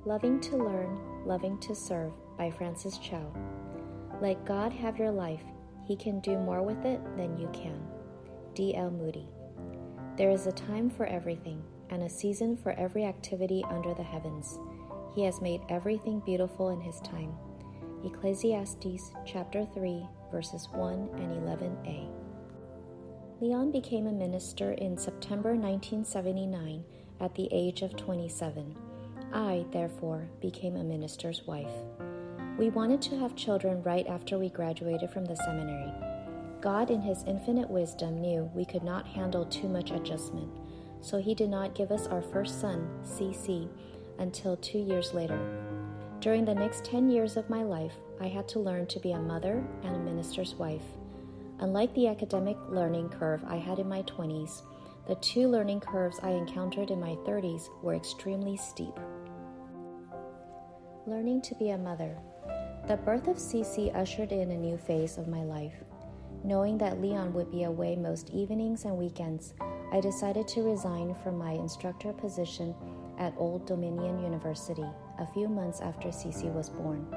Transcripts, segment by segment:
Loving to Learn, Loving to Serve by Francis Chow. Let God have your life. He can do more with it than you can. D.L. Moody. There is a time for everything, and a season for every activity under the heavens. He has made everything beautiful in His time. Ecclesiastes chapter 3, verses 1 and 11a. Leon became a minister in September 1979 at the age of 27. I, therefore, became a minister's wife. We wanted to have children right after we graduated from the seminary. God, in His infinite wisdom, knew we could not handle too much adjustment, so He did not give us our first son, CC, until 2 years later. During the next 10 years of my life, I had to learn to be a mother and a minister's wife. Unlike the academic learning curve I had in my 20s, the two learning curves I encountered in my 30s were extremely steep. Learning to be a mother. The birth of Cece ushered in a new phase of my life. Knowing that Leon would be away most evenings and weekends, I decided to resign from my instructor position at Old Dominion University a few months after Cece was born,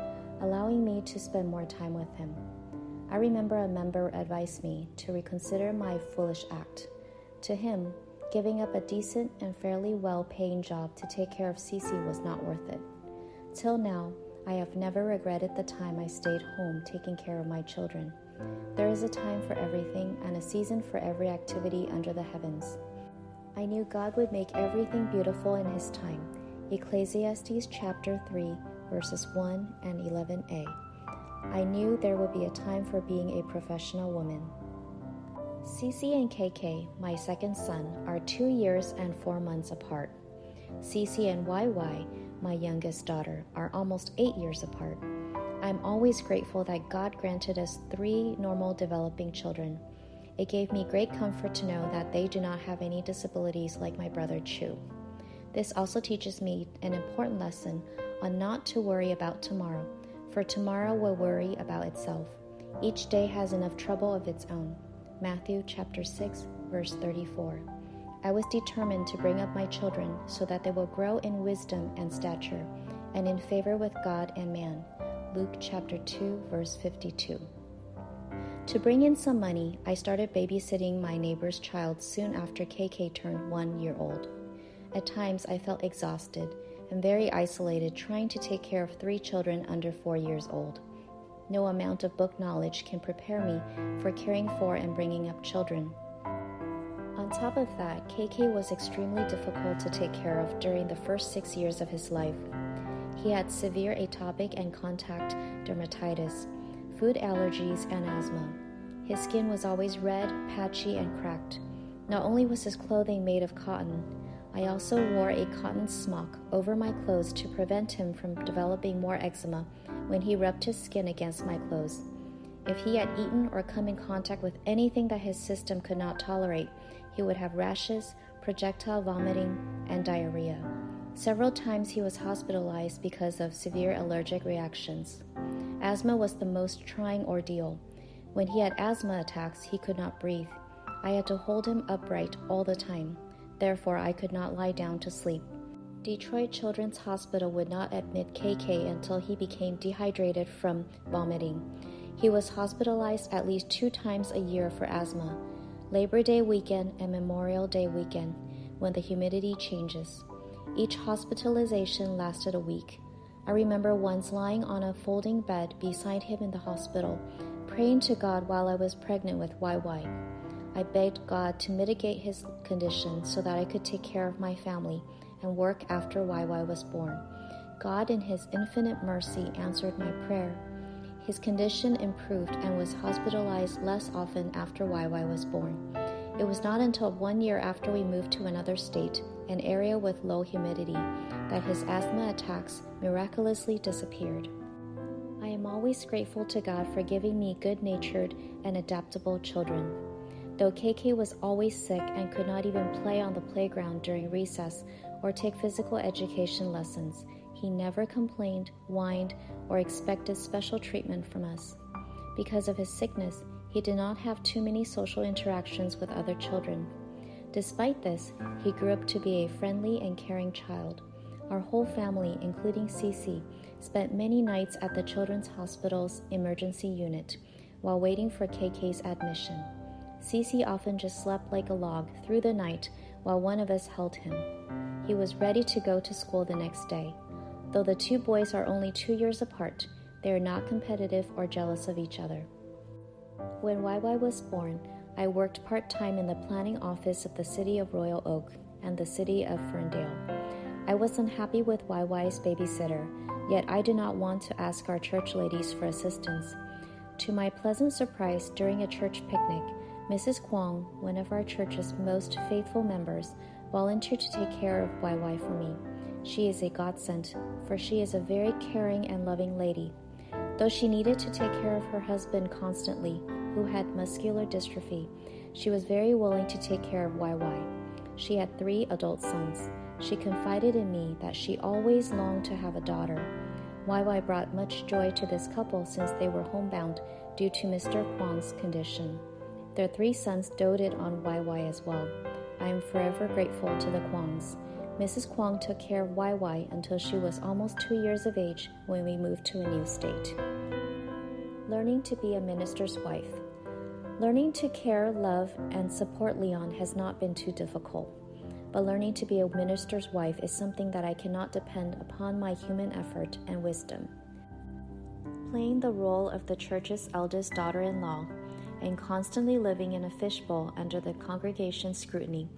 allowing me to spend more time with him. I remember a member advised me to reconsider my foolish act. To him, giving up a decent and fairly well-paying job to take care of Cece was not worth it. Till now, I have never regretted the time I stayed home taking care of my children. There is a time for everything and a season for every activity under the heavens. I knew God would make everything beautiful in His time. Ecclesiastes chapter 3, verses 1 and 11a. I knew there would be a time for being a professional woman. Cece and KK, my second son, are 2 years and 4 months apart. Cece and YY, my youngest daughter, are almost 8 years apart. I'm always grateful that God granted us 3 normal developing children. It gave me great comfort to know that they do not have any disabilities like my brother Chu. This also teaches me an important lesson on not to worry about tomorrow, for tomorrow will worry about itself. Each day has enough trouble of its own. Matthew chapter 6, verse 34. I was determined to bring up my children so that they will grow in wisdom and stature, and in favor with God and man. Luke chapter 2, verse 52. To bring in some money, I started babysitting my neighbor's child soon after KK turned 1 year old. At times, I felt exhausted and very isolated trying to take care of 3 children under 4 years old. No amount of book knowledge can prepare me for caring for and bringing up children. On top of that, KK was extremely difficult to take care of during the first 6 years of his life. He had severe atopic and contact dermatitis, food allergies, and asthma. His skin was always red, patchy, and cracked. Not only was his clothing made of cotton, I also wore a cotton smock over my clothes to prevent him from developing more eczema when he rubbed his skin against my clothes. If he had eaten or come in contact with anything that his system could not tolerate, he would have rashes, projectile vomiting, and diarrhea. Several times he was hospitalized because of severe allergic reactions. Asthma was the most trying ordeal. When he had asthma attacks, he could not breathe. I had to hold him upright all the time. Therefore, I could not lie down to sleep. Detroit Children's Hospital would not admit KK until he became dehydrated from vomiting. He was hospitalized at least 2 times a year for asthma, Labor Day weekend and Memorial Day weekend, when the humidity changes. Each hospitalization lasted a week. I remember once lying on a folding bed beside him in the hospital, praying to God while I was pregnant with YY. I begged God to mitigate his condition so that I could take care of my family and work after YY was born. God, in His infinite mercy, answered my prayer. His condition improved and was hospitalized less often after YY was born. It was not until 1 year after we moved to another state, an area with low humidity, that his asthma attacks miraculously disappeared. I am always grateful to God for giving me good-natured and adaptable children. Though KK was always sick and could not even play on the playground during recess or take physical education lessons, he never complained, whined, or expected special treatment from us. Because of his sickness, he did not have too many social interactions with other children. Despite this, he grew up to be a friendly and caring child. Our whole family, including Cece, spent many nights at the Children's Hospital's emergency unit while waiting for KK's admission. Cece often just slept like a log through the night while one of us held him. He was ready to go to school the next day. Though the two boys are only 2 years apart, they are not competitive or jealous of each other. When YY was born, I worked part-time in the planning office of the City of Royal Oak and the City of Ferndale. I was unhappy with YY's babysitter, yet I did not want to ask our church ladies for assistance. To my pleasant surprise, during a church picnic, Mrs. Kwong, one of our church's most faithful members, volunteered to take care of YY for me. She is a godsend, for she is a very caring and loving lady. Though she needed to take care of her husband constantly, who had muscular dystrophy, she was very willing to take care of YY. She had 3 adult sons. She confided in me that she always longed to have a daughter. YY brought much joy to this couple since they were homebound due to Mr. Kwong's condition. Their 3 sons doted on YY as well. I am forever grateful to the Kwongs. Mrs. Kwong took care of YY until she was almost 2 years of age when we moved to a new state. Learning to be a minister's wife. Learning to care, love, and support Leon has not been too difficult. But learning to be a minister's wife is something that I cannot depend upon my human effort and wisdom. Playing the role of the church's eldest daughter-in-law and constantly living in a fishbowl under the congregation's scrutiny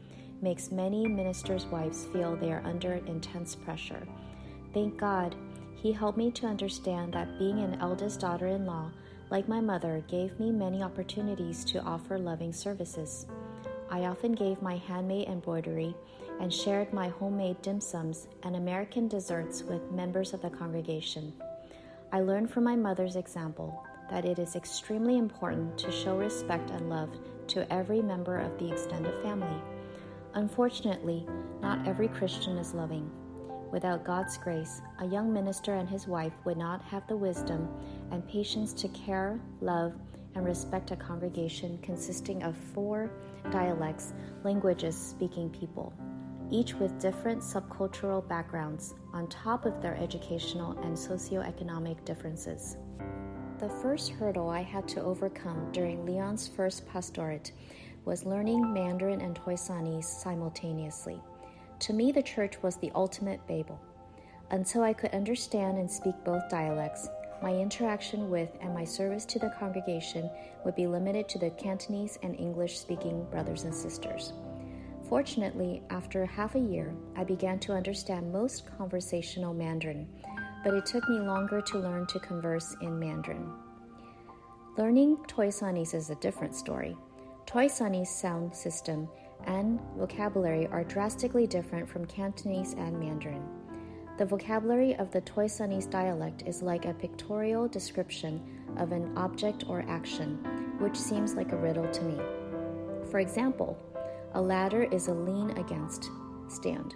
makes many ministers' wives feel they are under intense pressure. Thank God, He helped me to understand that being an eldest daughter-in-law, like my mother, gave me many opportunities to offer loving services. I often gave my handmade embroidery and shared my homemade dim sums and American desserts with members of the congregation. I learned from my mother's example that it is extremely important to show respect and love to every member of the extended family. Unfortunately, not every Christian is loving. Without God's grace, a young minister and his wife would not have the wisdom and patience to care, love, and respect a congregation consisting of 4 dialects, languages-speaking people, each with different subcultural backgrounds on top of their educational and socioeconomic differences. The first hurdle I had to overcome during Leon's first pastorate was learning Mandarin and Toisanese simultaneously. To me, the church was the ultimate Babel. Until I could understand and speak both dialects, my interaction with and my service to the congregation would be limited to the Cantonese and English-speaking brothers and sisters. Fortunately, after half a year, I began to understand most conversational Mandarin, but it took me longer to learn to converse in Mandarin. Learning Toisanese is a different story. Toisanese sound system and vocabulary are drastically different from Cantonese and Mandarin. The vocabulary of the Toisanese dialect is like a pictorial description of an object or action, which seems like a riddle to me. For example, a ladder is a lean against, stand.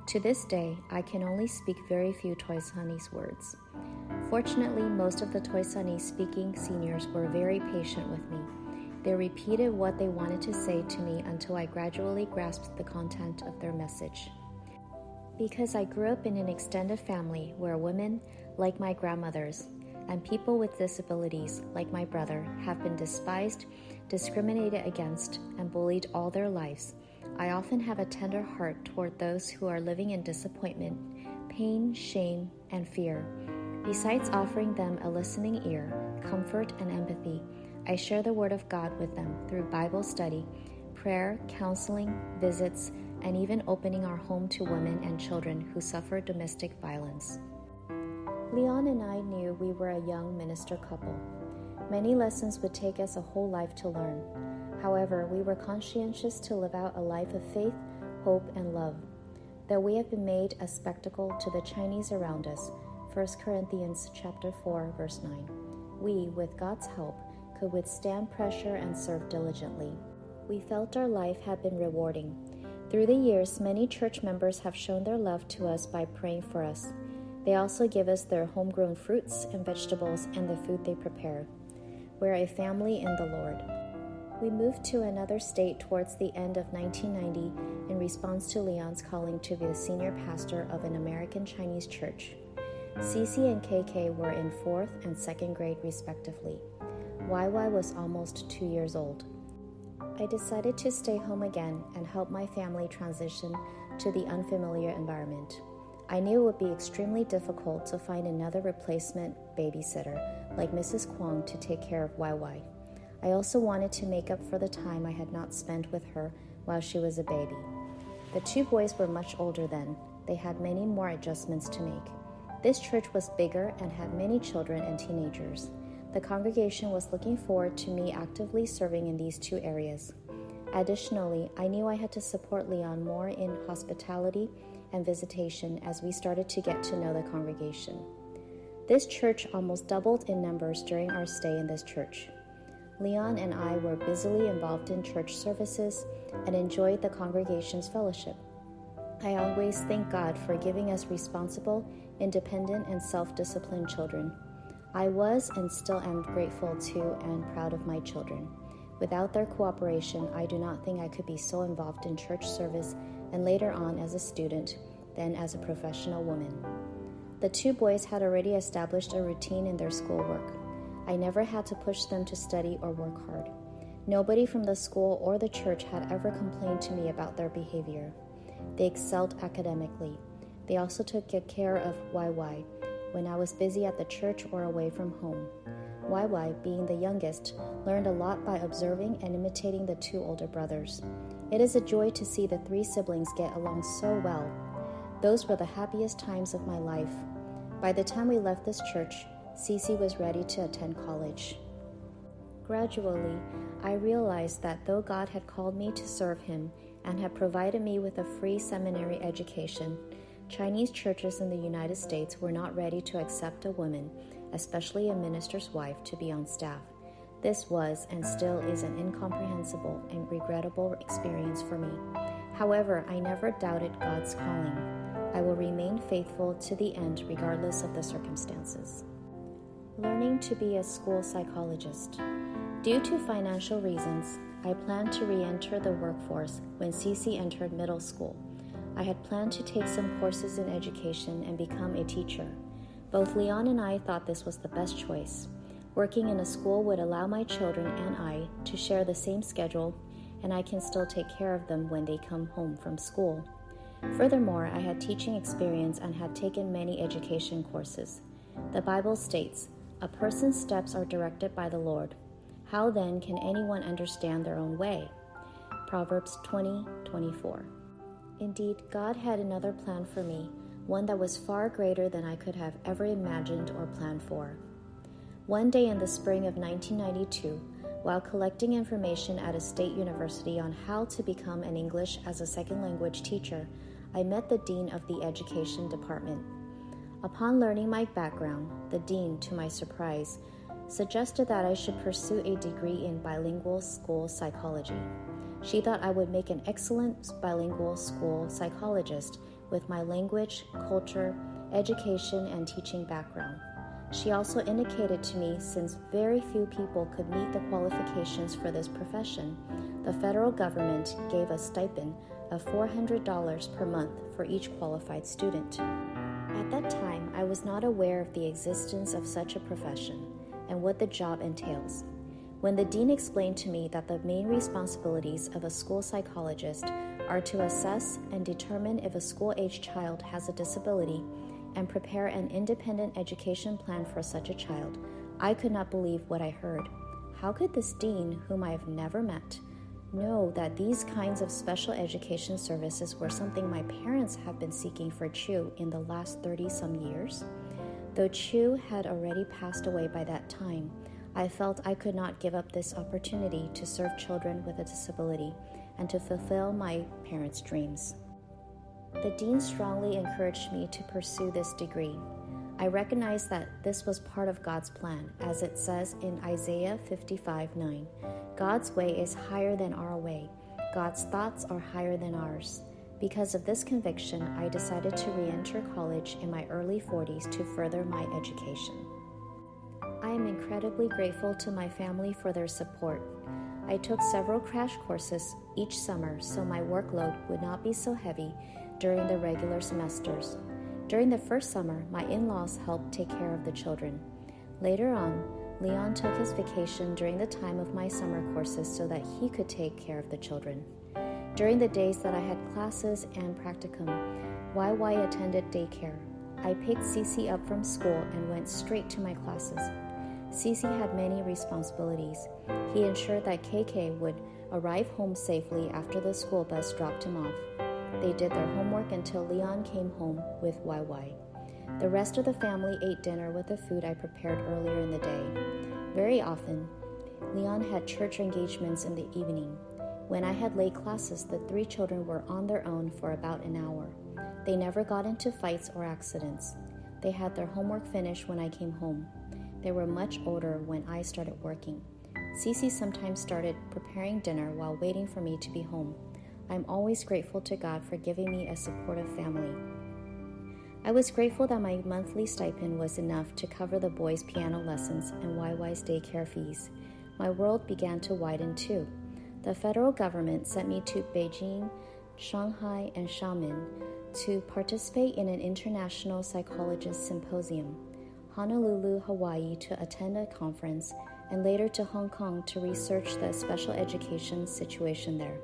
To this day, I can only speak very few Toisanese words. Fortunately, most of the Toisanese-speaking seniors were very patient with me. They repeated what they wanted to say to me until I gradually grasped the content of their message. Because I grew up in an extended family where women, like my grandmothers, and people with disabilities, like my brother, have been despised, discriminated against, and bullied all their lives, I often have a tender heart toward those who are living in disappointment, pain, shame, and fear. Besides offering them a listening ear, comfort, and empathy, I share the Word of God with them through Bible study, prayer, counseling, visits, and even opening our home to women and children who suffer domestic violence. Leon and I knew we were a young minister couple. Many lessons would take us a whole life to learn. However, we were conscientious to live out a life of faith, hope, and love. Though we have been made a spectacle to the Chinese around us, 1 Corinthians chapter 4, verse 9, we, with God's help, could withstand pressure and serve diligently. We felt our life had been rewarding. Through the years, many church members have shown their love to us by praying for us. They also give us their homegrown fruits and vegetables and the food they prepare. We're a family in the Lord. We moved to another state towards the end of 1990 in response to Leon's calling to be the senior pastor of an American Chinese church. Cece and KK were in 4th and 2nd grade respectively. YY was almost 2 years old. I decided to stay home again and help my family transition to the unfamiliar environment. I knew it would be extremely difficult to find another replacement babysitter like Mrs. Kwong to take care of YY. I also wanted to make up for the time I had not spent with her while she was a baby. The 2 boys were much older then. They had many more adjustments to make. This church was bigger and had many children and teenagers. The congregation was looking forward to me actively serving in these 2 areas. Additionally, I knew I had to support Leon more in hospitality and visitation as we started to get to know the congregation. This church almost doubled in numbers during our stay in this church. Leon and I were busily involved in church services and enjoyed the congregation's fellowship. I always thank God for giving us responsible, independent, and self-disciplined children. I was and still am grateful to and proud of my children. Without their cooperation, I do not think I could be so involved in church service and later on as a student than as a professional woman. The 2 boys had already established a routine in their schoolwork. I never had to push them to study or work hard. Nobody from the school or the church had ever complained to me about their behavior. They excelled academically. They also took good care of YY when I was busy at the church or away from home. YY, being the youngest, learned a lot by observing and imitating the 2 older brothers. It is a joy to see the 3 siblings get along so well. Those were the happiest times of my life. By the time we left this church, Cece was ready to attend college. Gradually, I realized that though God had called me to serve Him and had provided me with a free seminary education, Chinese churches in the United States were not ready to accept a woman, especially a minister's wife, to be on staff. This was and still is an incomprehensible and regrettable experience for me. However, I never doubted God's calling. I will remain faithful to the end regardless of the circumstances. Learning to be a school psychologist. Due to financial reasons, I planned to re-enter the workforce when Cece entered middle school. I had planned to take some courses in education and become a teacher. Both Leon and I thought this was the best choice. Working in a school would allow my children and I to share the same schedule, and I can still take care of them when they come home from school. Furthermore, I had teaching experience and had taken many education courses. The Bible states, "A person's steps are directed by the Lord. How then can anyone understand their own way?" Proverbs 20:24. Indeed, God had another plan for me, one that was far greater than I could have ever imagined or planned for. One day in the spring of 1992, while collecting information at a state university on how to become an English as a second language teacher, I met the dean of the education department. Upon learning my background, the dean, to my surprise, suggested that I should pursue a degree in bilingual school psychology. She thought I would make an excellent bilingual school psychologist with my language, culture, education, and teaching background. She also indicated to me, since very few people could meet the qualifications for this profession, the federal government gave a stipend of $400 per month for each qualified student. At that time, I was not aware of the existence of such a profession and what the job entails. When the dean explained to me that the main responsibilities of a school psychologist are to assess and determine if a school-age child has a disability and prepare an independent education plan for such a child, I could not believe what I heard. How could this dean, whom I have never met, know that these kinds of special education services were something my parents have been seeking for Chu in the last 30-some years? Though Chu had already passed away by that time, I felt I could not give up this opportunity to serve children with a disability and to fulfill my parents' dreams. The dean strongly encouraged me to pursue this degree. I recognized that this was part of God's plan, as it says in Isaiah 55:9. God's way is higher than our way. God's thoughts are higher than ours. Because of this conviction, I decided to re-enter college in my early 40s to further my education. I am incredibly grateful to my family for their support. I took several crash courses each summer so my workload would not be so heavy during the regular semesters. During the first summer, my in-laws helped take care of the children. Later on, Leon took his vacation during the time of my summer courses so that he could take care of the children. During the days that I had classes and practicum, YY attended daycare. I picked Cece up from school and went straight to my classes. Cece had many responsibilities. He ensured that KK would arrive home safely after the school bus dropped him off. They did their homework until Leon came home with YY. The rest of the family ate dinner with the food I prepared earlier in the day. Very often, Leon had church engagements in the evening. When I had late classes, the 3 children were on their own for about an hour. They never got into fights or accidents. They had their homework finished when I came home. They were much older when I started working. Cece sometimes started preparing dinner while waiting for me to be home. I'm always grateful to God for giving me a supportive family. I was grateful that my monthly stipend was enough to cover the boys' piano lessons and YY's daycare fees. My world began to widen too. The federal government sent me to Beijing, Shanghai, and Xiamen to participate in an international psychologist symposium, Honolulu, Hawaii to attend a conference, and later to Hong Kong to research the special education situation there.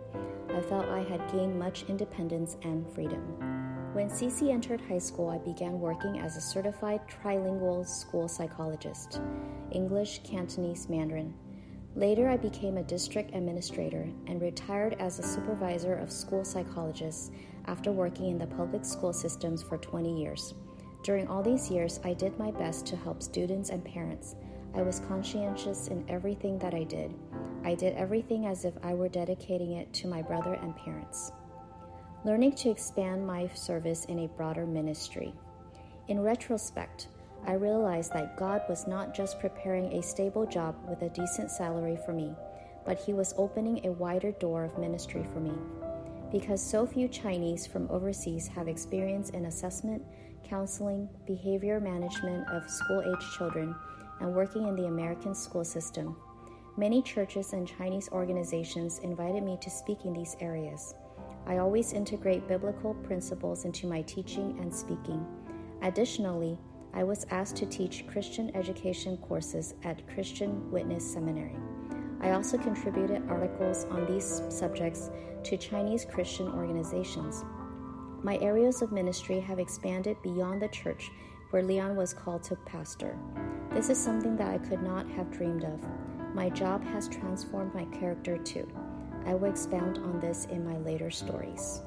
I felt I had gained much independence and freedom. When Cece entered high school, I began working as a certified trilingual school psychologist, English, Cantonese, Mandarin. Later, I became a district administrator and retired as a supervisor of school psychologists after working in the public school systems for 20 years. During all these years, I did my best to help students and parents. I was conscientious in everything that I did. I did everything as if I were dedicating it to my brother and parents. Learning to expand my service in a broader ministry. In retrospect, I realized that God was not just preparing a stable job with a decent salary for me, but He was opening a wider door of ministry for me. Because so few Chinese from overseas have experience in assessment, counseling, behavior management of school-age children, and working in the American school system, many churches and Chinese organizations invited me to speak in these areas. I always integrate biblical principles into my teaching and speaking. Additionally, I was asked to teach Christian education courses at Christian Witness Seminary. I also contributed articles on these subjects to Chinese Christian organizations. My areas of ministry have expanded beyond the church where Leon was called to pastor. This is something that I could not have dreamed of. My job has transformed my character too. I will expound on this in my later stories.